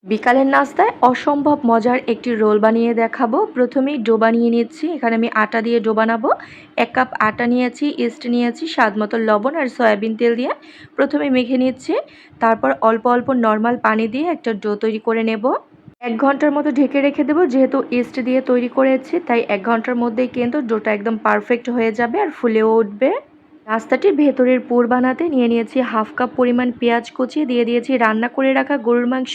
বিকালের নাস্তায় অসম্ভব মজার একটি রোল বানিয়ে দেখাবো। প্রথমেই ডো বানিয়ে নিচ্ছি। এখানে আমি আটা দিয়ে ডো বানাবো। ১ কাপ আটা নিয়েছি, ইস্ট নিয়েছি, স্বাদমতো লবণ আর সয়াবিন তেল দিয়ে প্রথমে মেখে নিচ্ছি। তারপর অল্প অল্প নর্মাল পানি দিয়ে একটা ডো তৈরি করে নেব। ১ ঘন্টার মতো ঢেকে রেখে দেবো। যেহেতু ইস্ট দিয়ে তৈরি করেছি তাই ১ ঘন্টার মধ্যেই কিন্তু ডোটা একদম পারফেক্ট হয়ে যাবে আর ফুলেও উঠবে। নাস্তাটির ভেতরের পুর বানাতে নিয়ে নিয়েছি 1/2 কাপ পরিমাণ পেঁয়াজ কুচি, দিয়ে দিয়েছি রান্না করে রাখা গরুর মাংস।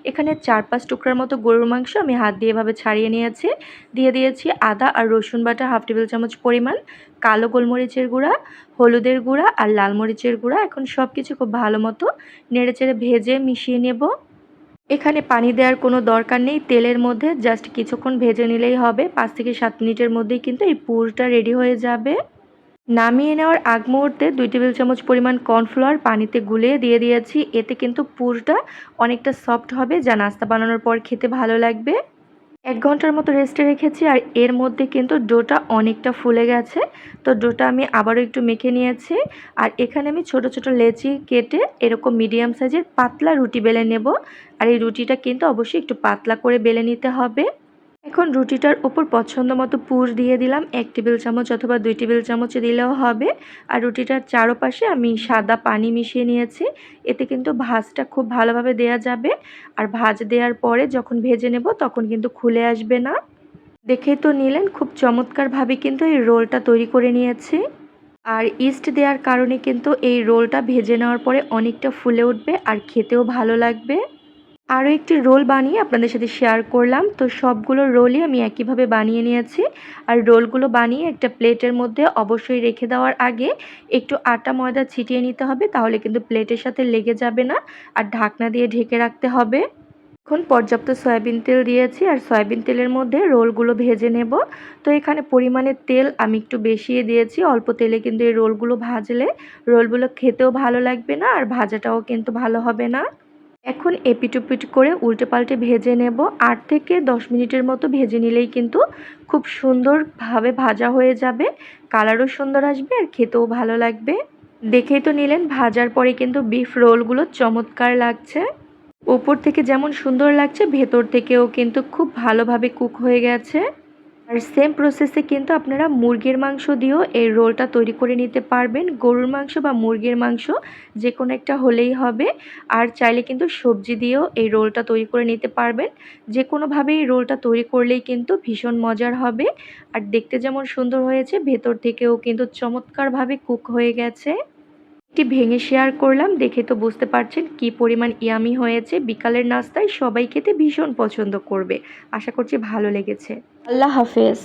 এখানে ৪-৫ টুকরার মতো গরুর মাংস আমি হাত দিয়ে এভাবে ছাড়িয়ে নিয়েছি। দিয়ে দিয়েছি আদা আর রসুন বাটা 1/2 টেবিল চামচ পরিমাণ, কালো গোলমরিচের গুঁড়া, হলুদের গুঁড়া আর লাল মরিচের গুঁড়া। এখন সব কিছু খুব ভালো মতো নেড়েচেড়ে ভেজে মিশিয়ে নেব। এখানে পানি দেওয়ার কোনো দরকার নেই। তেলের মধ্যে জাস্ট কিছুক্ষণ ভেজে নিলেই হবে। ৫ থেকে ৭ মিনিটের মধ্যেই কিন্তু এই পুরটা রেডি হয়ে যাবে। নামিয়ে নেওয়ার আগ মুহূর্তে ২ টেবিল চামচ পরিমাণ কর্নফ্লাওয়ার পানিতে গুলিয়ে দিয়ে দিয়েছি। এতে কিন্তু পুরটা অনেকটা সফট হবে, যা নাস্তা বানানোর পর খেতে ভালো লাগবে। ১ ঘন্টার মতো রেস্টে রেখেছি আর এর মধ্যে কিন্তু ডোটা অনেকটা ফুলে গেছে। তো ডোটা আমি আবারও একটু মেখে নিয়েছি। আর এখানে আমি ছোট ছোট লেচি কেটে এরকম মিডিয়াম সাইজের পাতলা রুটি বেলে নেব। আর এই রুটিটা কিন্তু অবশ্যই একটু পাতলা করে বেলে নিতে হবে। এখন রুটিটার উপর পছন্দ মতো পুর দিয়ে দিলাম। ১ টেবিল চামচ অথবা ২ টেবিল চামচ দিলেও হবে। আর রুটিটার চারপাশে আমি সাদা পানি মিশিয়ে নিয়েছি। এতে কিন্তু ভাঁজটা খুব ভালোভাবে দেয়া যাবে। আর ভাঁজ দেওয়ার পরে যখন ভেজে নেব তখন কিন্তু খুলে আসবে না। দেখেই তো নিলেন, খুব চমৎকারভাবে কিন্তু এই রোলটা তৈরি করে নিয়েছি। আর ইস্ট দেওয়ার কারণে কিন্তু এই রোলটা ভেজে নেওয়ার পরে অনেকটা ফুলে উঠবে আর খেতেও ভালো লাগবে। আরও একটি রোল বানিয়ে আপনাদের সাথে শেয়ার করলাম। তো সবগুলো রোলই আমি একইভাবে বানিয়ে নিয়েছি। আর রোলগুলো বানিয়ে একটা প্লেটের মধ্যে অবশ্যই রেখে দেওয়ার আগে একটু আটা ময়দা ছিটিয়ে নিতে হবে, তাহলে কিন্তু প্লেটের সাথে লেগে যাবে না। আর ঢাকনা দিয়ে ঢেকে রাখতে হবে। এখন পর্যাপ্ত সয়াবিন তেল দিয়েছি আর সয়াবিন তেলের মধ্যে রোলগুলো ভেজে নেব। তো এখানে পরিমাণের তেল আমি একটু বেশিয়ে দিয়েছি। অল্প তেলে কিন্তু এই রোলগুলো ভাজলে রোলগুলো খেতেও ভালো লাগবে না আর ভাজাটাও কিন্তু ভালো হবে না। এখন এপিট-ওপিট করে উল্টে পাল্টে ভেজে নেব। ৮ থেকে ১০ মিনিটের মতো ভেজে নিলেই কিন্তু খুব সুন্দরভাবে ভাজা হয়ে যাবে। কালারও সুন্দর আসবে আর খেতেও ভালো লাগবে। দেখেই তো নিলেন, ভাজার পরে কিন্তু বিফ রোলগুলো চমৎকার লাগছে। উপর থেকে যেমন সুন্দর লাগছে ভেতর থেকেও কিন্তু খুব ভালোভাবে কুক হয়ে গেছে। আর সেম প্রসেসে কিন্তু আপনারা মুরগির মাংস দিয়েও এই রোলটা তৈরি করে নিতে পারবেন। গরুর মাংস বা মুরগির মাংস যে কোনো একটা হলেই হবে। আর চাইলে কিন্তু সবজি দিয়েও এই রোলটা তৈরি করে নিতে পারবেন। যে কোনোভাবেই এই রোলটা তৈরি করলেই কিন্তু ভীষণ মজার হবে। আর দেখতে যেমন সুন্দর হয়েছে ভেতর থেকেও কিন্তু চমৎকারভাবে কুক হয়ে গেছে। একটি ভেঙে শেয়ার করলাম, দেখে তো বুঝতে পারছেন কি পরিমাণ ইয়ামি হয়েছে। বিকালের নাস্তায় সবাই খেতে ভীষণ পছন্দ করবে। আশা করছি ভালো লেগেছে। আল্লাহ হাফেজ।